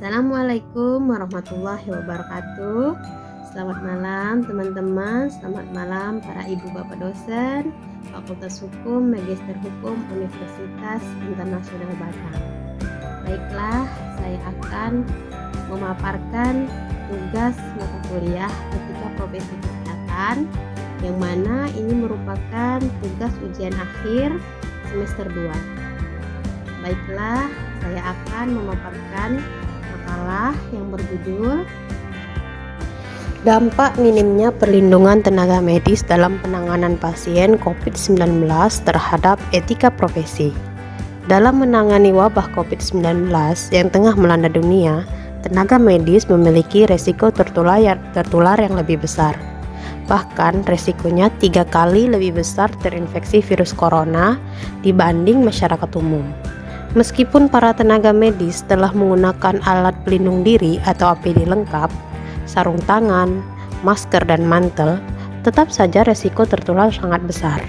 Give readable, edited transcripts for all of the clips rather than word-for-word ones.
Assalamualaikum warahmatullahi wabarakatuh. Selamat malam teman-teman, selamat malam para ibu bapak dosen Fakultas Hukum Magister Hukum Universitas Internasional Batam. Baiklah, saya akan memaparkan tugas mata kuliah Etika Profesi Kesehatan, yang mana ini merupakan tugas ujian akhir semester 2. Baiklah, saya akan memaparkan makalah yang berjudul Dampak minimnya perlindungan tenaga medis dalam penanganan pasien COVID-19 terhadap etika profesi. Dalam menangani wabah COVID-19 yang tengah melanda dunia, tenaga medis memiliki resiko tertular yang lebih besar. Bahkan resikonya 3 kali lebih besar terinfeksi virus corona dibanding masyarakat umum. Meskipun para tenaga medis telah menggunakan alat pelindung diri atau APD lengkap, sarung tangan, masker, dan mantel, tetap saja resiko tertular sangat besar.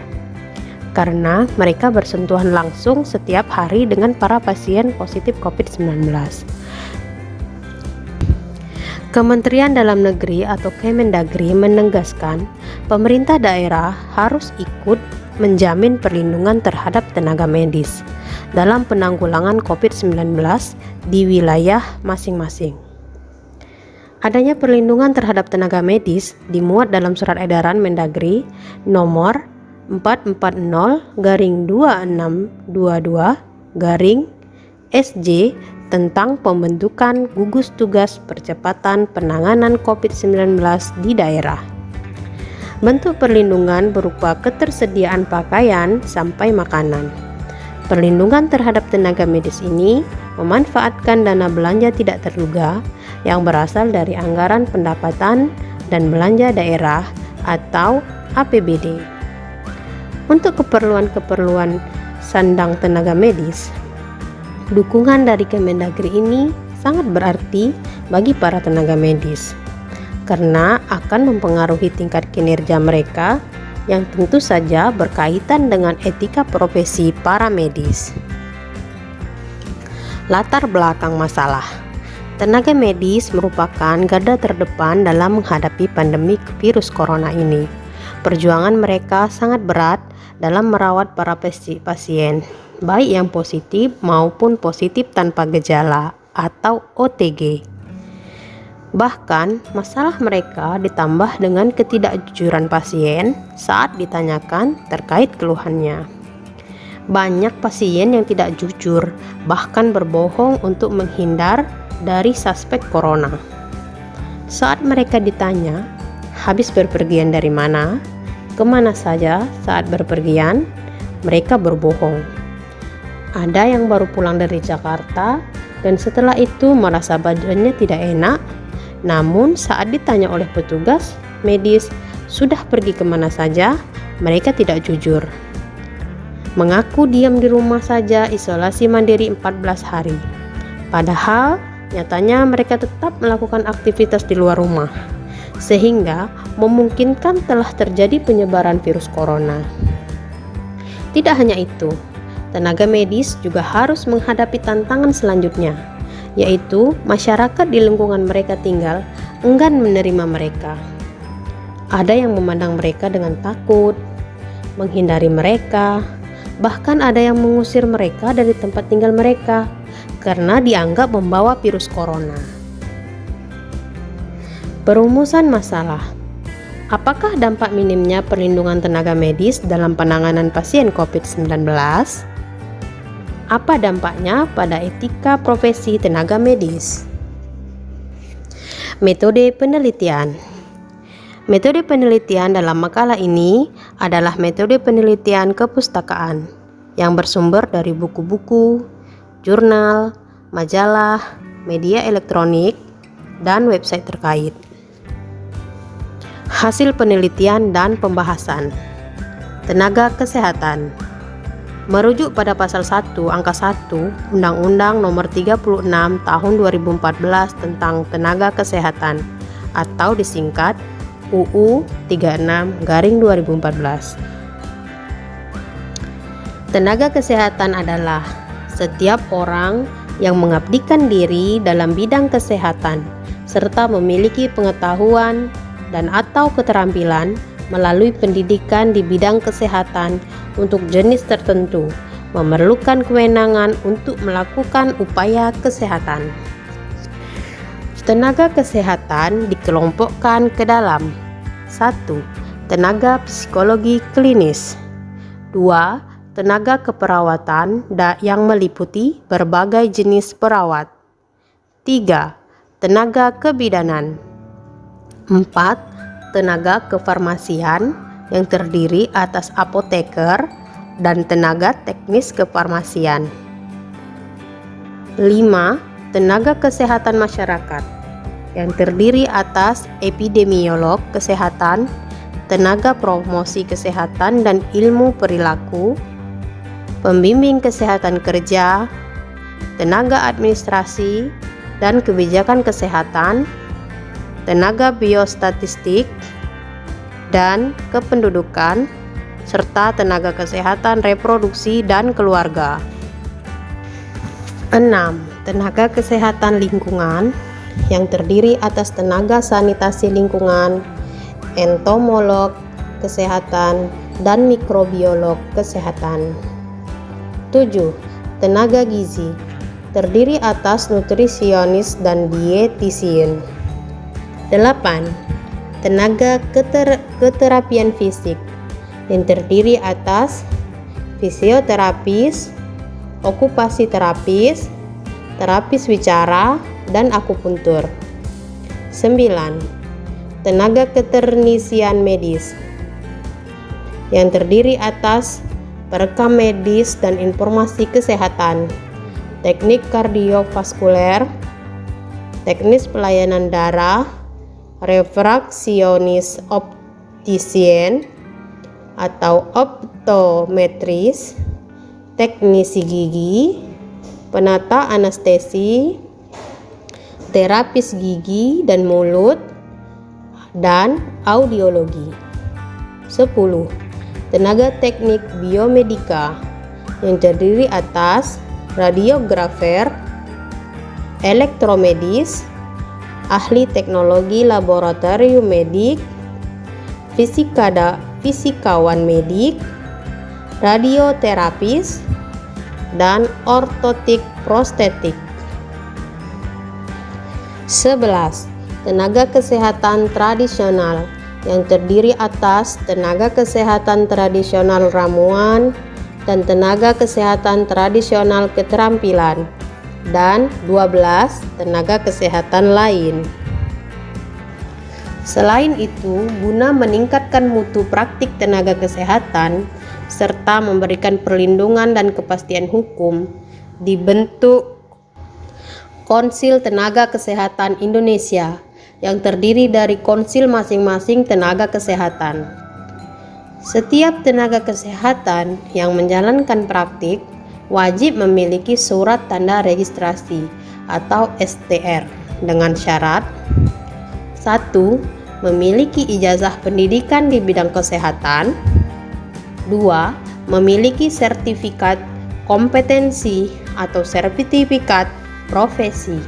Karena mereka bersentuhan langsung setiap hari dengan para pasien positif COVID-19. Kementerian Dalam Negeri atau Kemendagri menegaskan pemerintah daerah harus ikut menjamin perlindungan terhadap tenaga medis dalam penanggulangan COVID-19 di wilayah masing-masing. Adanya perlindungan terhadap tenaga medis dimuat dalam Surat Edaran Mendagri nomor 440-2622-SJ tentang pembentukan gugus tugas percepatan penanganan COVID-19 di daerah. Bentuk perlindungan berupa ketersediaan pakaian sampai makanan. Perlindungan terhadap tenaga medis ini memanfaatkan dana belanja tidak terduga yang berasal dari anggaran pendapatan dan belanja daerah atau APBD. Untuk keperluan-keperluan sandang tenaga medis, dukungan dari Kemendagri ini sangat berarti bagi para tenaga medis karena akan mempengaruhi tingkat kinerja mereka yang tentu saja berkaitan dengan etika profesi para medis. Latar belakang masalah. Tenaga medis merupakan garda terdepan dalam menghadapi pandemi virus corona ini. Perjuangan mereka sangat berat dalam merawat para pasien, baik yang positif maupun positif tanpa gejala atau OTG. Bahkan, masalah mereka ditambah dengan ketidakjujuran pasien saat ditanyakan terkait keluhannya. Banyak pasien yang tidak jujur, bahkan berbohong untuk menghindar dari suspek corona. Saat mereka ditanya, habis berpergian dari mana, kemana saja saat berpergian, mereka berbohong. Ada yang baru pulang dari Jakarta dan setelah itu merasa badannya tidak enak. Namun saat ditanya oleh petugas medis sudah pergi kemana saja, mereka tidak jujur. Mengaku diam di rumah saja isolasi mandiri 14 hari. Padahal nyatanya mereka tetap melakukan aktivitas di luar rumah, sehingga memungkinkan telah terjadi penyebaran virus corona. Tidak hanya itu, tenaga medis juga harus menghadapi tantangan selanjutnya, yaitu masyarakat di lingkungan mereka tinggal enggan menerima mereka. Ada yang memandang mereka dengan takut, menghindari mereka, bahkan ada yang mengusir mereka dari tempat tinggal mereka karena dianggap membawa virus corona. Perumusan masalah. Apakah dampak minimnya perlindungan tenaga medis dalam penanganan pasien COVID-19? Apa dampaknya pada etika profesi tenaga medis? Metode penelitian. Metode penelitian dalam makalah ini adalah metode penelitian kepustakaan yang bersumber dari buku-buku, jurnal, majalah, media elektronik, dan website terkait. Hasil penelitian dan pembahasan. Tenaga kesehatan. Merujuk pada pasal 1 angka 1 Undang-Undang Nomor 36 Tahun 2014 tentang Tenaga Kesehatan atau disingkat UU 36/2014. Tenaga kesehatan adalah setiap orang yang mengabdikan diri dalam bidang kesehatan serta memiliki pengetahuan dan atau keterampilan melalui pendidikan di bidang kesehatan untuk jenis tertentu memerlukan kewenangan untuk melakukan upaya kesehatan. Tenaga kesehatan dikelompokkan ke dalam 1. Tenaga psikologi klinis. 2. Tenaga keperawatan yang meliputi berbagai jenis perawat. 3. Tenaga kebidanan. 4. Tenaga kefarmasian yang terdiri atas apoteker dan tenaga teknis kefarmasian. 5. Tenaga kesehatan masyarakat yang terdiri atas epidemiolog kesehatan, tenaga promosi kesehatan dan ilmu perilaku, pembimbing kesehatan kerja, tenaga administrasi dan kebijakan kesehatan, tenaga biostatistik dan kependudukan, serta tenaga kesehatan reproduksi dan keluarga. 6. Tenaga kesehatan lingkungan yang terdiri atas tenaga sanitasi lingkungan, entomolog kesehatan, dan mikrobiolog kesehatan. 7. Tenaga gizi terdiri atas nutrisionis dan dietisien. 8. Tenaga keterapian fisik yang terdiri atas fisioterapis, okupasi terapis, terapis wicara, dan akupuntur. 9. Tenaga keternisian medis yang terdiri atas perekam medis dan informasi kesehatan, teknik kardiovaskuler, teknis pelayanan darah, refraksionis optisien atau optometris, teknisi gigi, penata anestesi, terapis gigi dan mulut, dan audiologi. 10. Tenaga teknik biomedika yang terdiri atas radiografer, elektromedis, ahli teknologi laboratorium medik, fisikawan medik, radioterapis, dan ortotik prostetik. 11. Tenaga kesehatan tradisional yang terdiri atas tenaga kesehatan tradisional ramuan dan tenaga kesehatan tradisional keterampilan, dan 12 tenaga kesehatan lain. Selain itu, guna meningkatkan mutu praktik tenaga kesehatan serta memberikan perlindungan dan kepastian hukum, dibentuk Konsil Tenaga Kesehatan Indonesia yang terdiri dari konsil masing-masing tenaga kesehatan. Setiap tenaga kesehatan yang menjalankan praktik wajib memiliki surat tanda registrasi atau STR dengan syarat: 1. Memiliki ijazah pendidikan di bidang kesehatan. 2. Memiliki sertifikat kompetensi atau sertifikat profesi.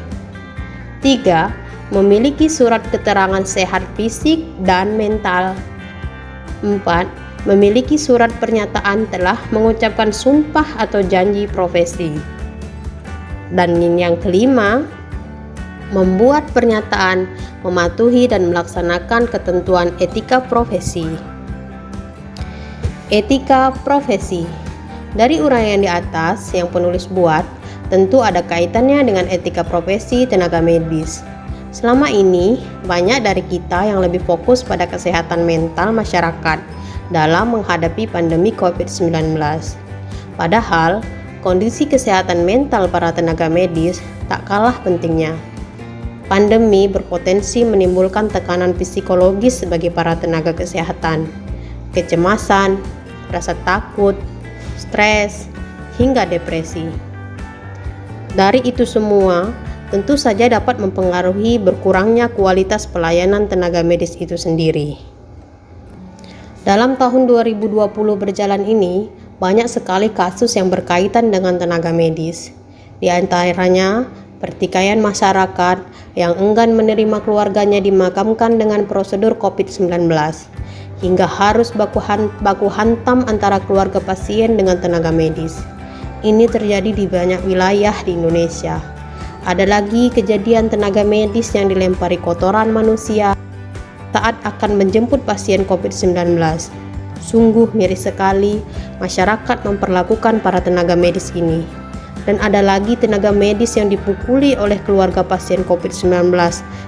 3. Memiliki surat keterangan sehat fisik dan mental. 4. Memiliki surat pernyataan telah mengucapkan sumpah atau janji profesi. Dan yang kelima, membuat pernyataan mematuhi dan melaksanakan ketentuan etika profesi. Etika profesi. Dari uraian di atas yang penulis buat, tentu ada kaitannya dengan etika profesi tenaga medis. Selama ini, banyak dari kita yang lebih fokus pada kesehatan mental masyarakat dalam menghadapi pandemi COVID-19. Padahal, kondisi kesehatan mental para tenaga medis tak kalah pentingnya. Pandemi berpotensi menimbulkan tekanan psikologis bagi para tenaga kesehatan, kecemasan, rasa takut, stres, hingga depresi. Dari itu semua, tentu saja dapat mempengaruhi berkurangnya kualitas pelayanan tenaga medis itu sendiri. Dalam tahun 2020 berjalan ini, banyak sekali kasus yang berkaitan dengan tenaga medis. Di antaranya, pertikaian masyarakat yang enggan menerima keluarganya dimakamkan dengan prosedur COVID-19, hingga harus baku hantam antara keluarga pasien dengan tenaga medis. Ini terjadi di banyak wilayah di Indonesia. Ada lagi kejadian tenaga medis yang dilempari kotoran manusia saat akan menjemput pasien COVID-19. Sungguh miris sekali masyarakat memperlakukan para tenaga medis ini. Dan ada lagi tenaga medis yang dipukuli oleh keluarga pasien COVID-19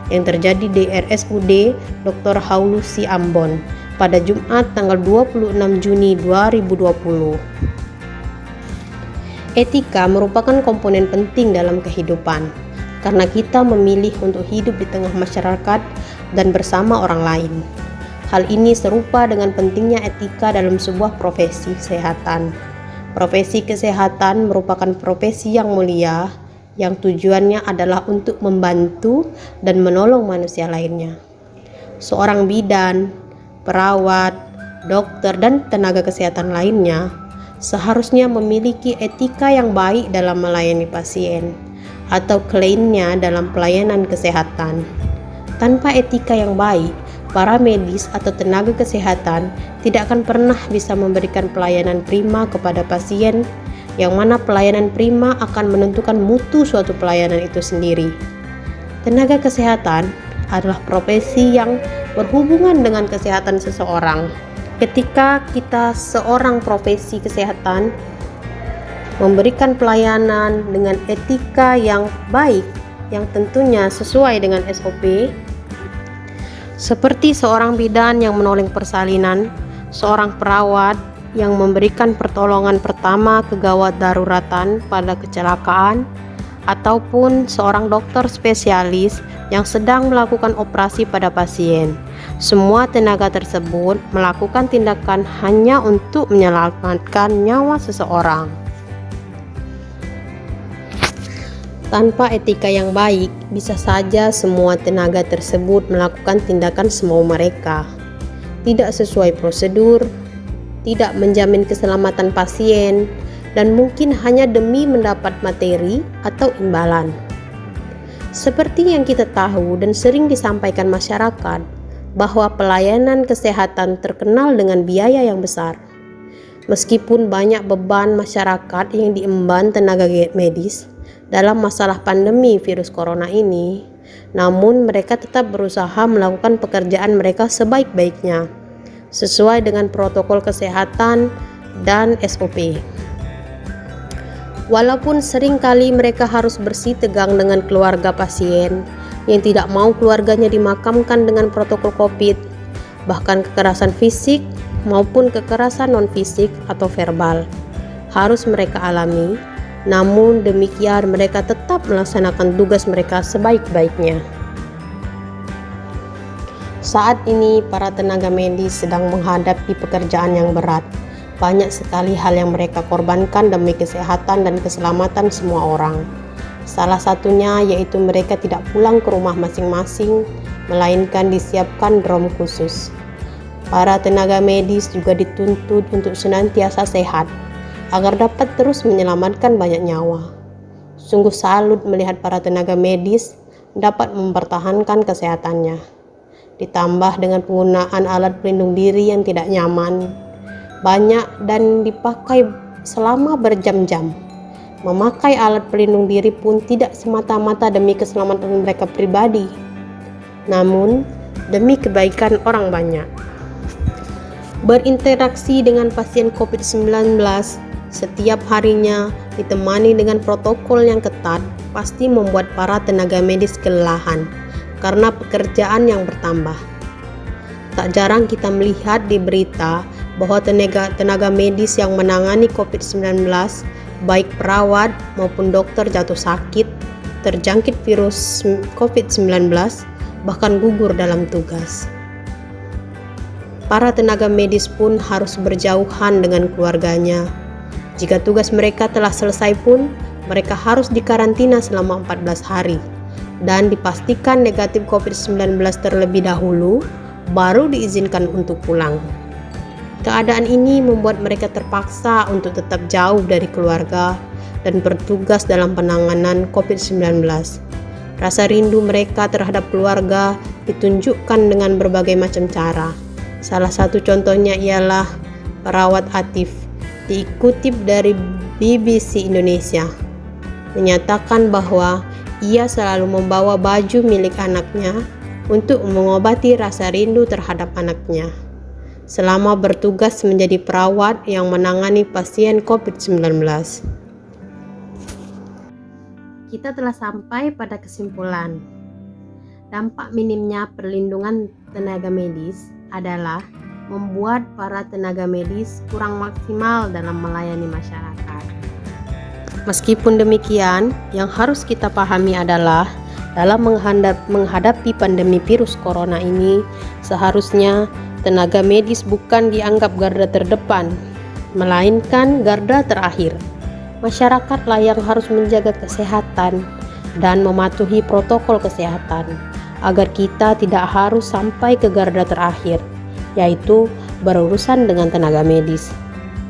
yang terjadi di RSUD Dr. Haulusi Ambon pada Jumat tanggal 26 Juni 2020. Etika merupakan komponen penting dalam kehidupan, karena kita memilih untuk hidup di tengah masyarakat dan bersama orang lain. Hal ini serupa dengan pentingnya etika dalam sebuah profesi kesehatan. Profesi kesehatan merupakan profesi yang mulia, yang tujuannya adalah untuk membantu dan menolong manusia lainnya. Seorang bidan, perawat, dokter, dan tenaga kesehatan lainnya seharusnya memiliki etika yang baik dalam melayani pasien atau kliennya dalam pelayanan kesehatan. Tanpa etika yang baik, para medis atau tenaga kesehatan tidak akan pernah bisa memberikan pelayanan prima kepada pasien, yang mana pelayanan prima akan menentukan mutu suatu pelayanan itu sendiri. Tenaga kesehatan adalah profesi yang berhubungan dengan kesehatan seseorang. Ketika kita seorang profesi kesehatan memberikan pelayanan dengan etika yang baik, yang tentunya sesuai dengan SOP, seperti seorang bidan yang menolong persalinan, seorang perawat yang memberikan pertolongan pertama kegawat daruratan pada kecelakaan, ataupun seorang dokter spesialis yang sedang melakukan operasi pada pasien. Semua tenaga tersebut melakukan tindakan hanya untuk menyelamatkan nyawa seseorang. Tanpa etika yang baik, bisa saja semua tenaga tersebut melakukan tindakan semau mereka, tidak sesuai prosedur, tidak menjamin keselamatan pasien, dan mungkin hanya demi mendapat materi atau imbalan. Seperti yang kita tahu dan sering disampaikan masyarakat, bahwa pelayanan kesehatan terkenal dengan biaya yang besar. Meskipun banyak beban masyarakat yang diemban tenaga medis dalam masalah pandemi virus corona ini, namun mereka tetap berusaha melakukan pekerjaan mereka sebaik-baiknya, sesuai dengan protokol kesehatan dan SOP. Walaupun seringkali mereka harus bersitegang dengan keluarga pasien yang tidak mau keluarganya dimakamkan dengan protokol COVID, bahkan kekerasan fisik maupun kekerasan non-fisik atau verbal harus mereka alami. Namun demikian mereka tetap melaksanakan tugas mereka sebaik-baiknya. Saat ini para tenaga medis sedang menghadapi pekerjaan yang berat. Banyak sekali hal yang mereka korbankan demi kesehatan dan keselamatan semua orang. Salah satunya yaitu mereka tidak pulang ke rumah masing-masing, melainkan disiapkan drom khusus. Para tenaga medis juga dituntut untuk senantiasa sehat, agar dapat terus menyelamatkan banyak nyawa. Sungguh salut melihat para tenaga medis dapat mempertahankan kesehatannya. Ditambah dengan penggunaan alat pelindung diri yang tidak nyaman, banyak dan dipakai selama berjam-jam. Memakai alat pelindung diri pun tidak semata-mata demi keselamatan mereka pribadi, namun demi kebaikan orang banyak. Berinteraksi dengan pasien COVID-19 setiap harinya ditemani dengan protokol yang ketat pasti membuat para tenaga medis kelelahan karena pekerjaan yang bertambah. Tak jarang kita melihat di berita bahwa tenaga medis yang menangani COVID-19, baik perawat maupun dokter, jatuh sakit, terjangkit virus COVID-19, bahkan gugur dalam tugas. Para tenaga medis pun harus berjauhan dengan keluarganya. Jika tugas mereka telah selesai pun, mereka harus dikarantina selama 14 hari dan dipastikan negatif COVID-19 terlebih dahulu, baru diizinkan untuk pulang. Keadaan ini membuat mereka terpaksa untuk tetap jauh dari keluarga dan bertugas dalam penanganan COVID-19. Rasa rindu mereka terhadap keluarga ditunjukkan dengan berbagai macam cara. Salah satu contohnya ialah perawat Atif, dikutip dari BBC Indonesia, menyatakan bahwa ia selalu membawa baju milik anaknya untuk mengobati rasa rindu terhadap anaknya selama bertugas menjadi perawat yang menangani pasien COVID-19. Kita telah sampai pada kesimpulan. Dampak minimnya perlindungan tenaga medis adalah membuat para tenaga medis kurang maksimal dalam melayani masyarakat. Meskipun demikian, yang harus kita pahami adalah dalam menghadapi pandemi virus corona ini, seharusnya tenaga medis bukan dianggap garda terdepan, melainkan garda terakhir. Masyarakatlah yang harus menjaga kesehatan dan mematuhi protokol kesehatan agar kita tidak harus sampai ke garda terakhir, yaitu berurusan dengan tenaga medis.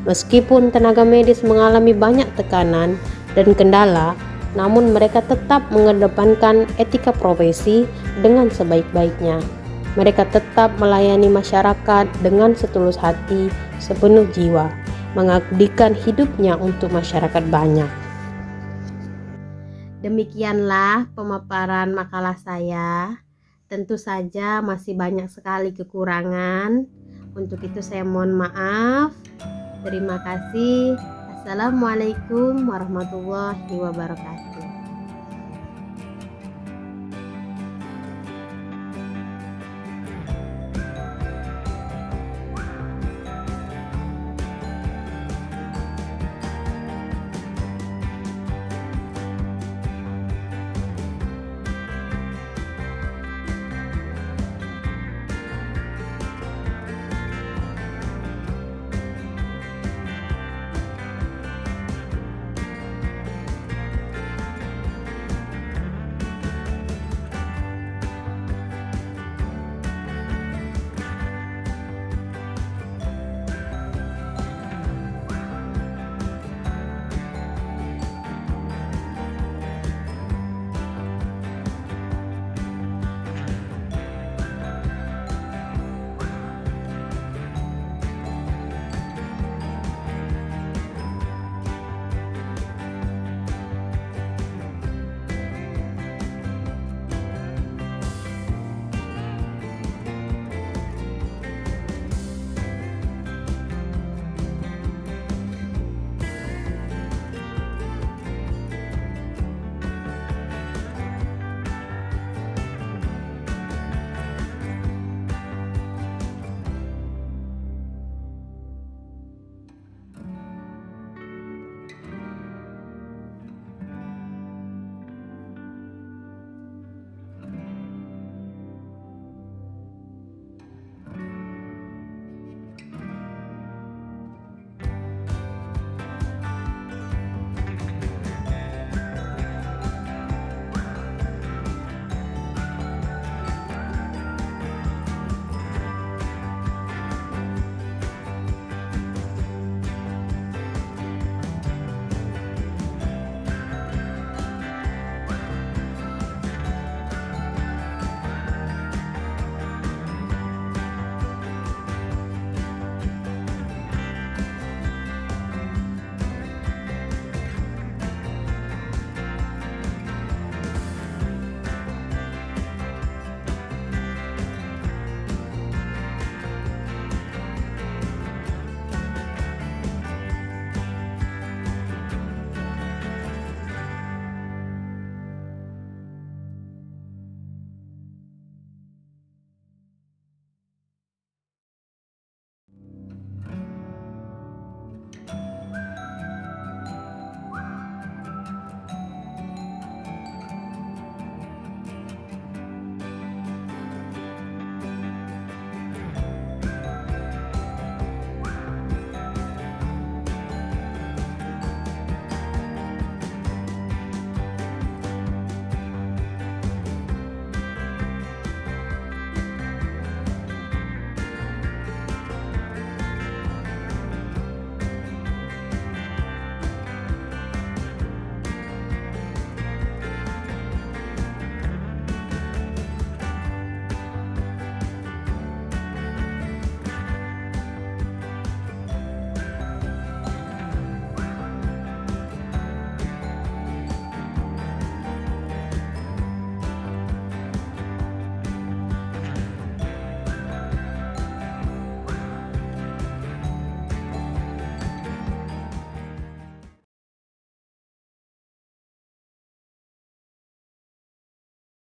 Meskipun tenaga medis mengalami banyak tekanan dan kendala, namun mereka tetap mengedepankan etika profesi dengan sebaik-baiknya. Mereka tetap melayani masyarakat dengan setulus hati, sepenuh jiwa, mengabdikan hidupnya untuk masyarakat banyak. Demikianlah pemaparan makalah saya. Tentu saja masih banyak sekali kekurangan. Untuk itu saya mohon maaf. Terima kasih. Assalamualaikum warahmatullahi wabarakatuh.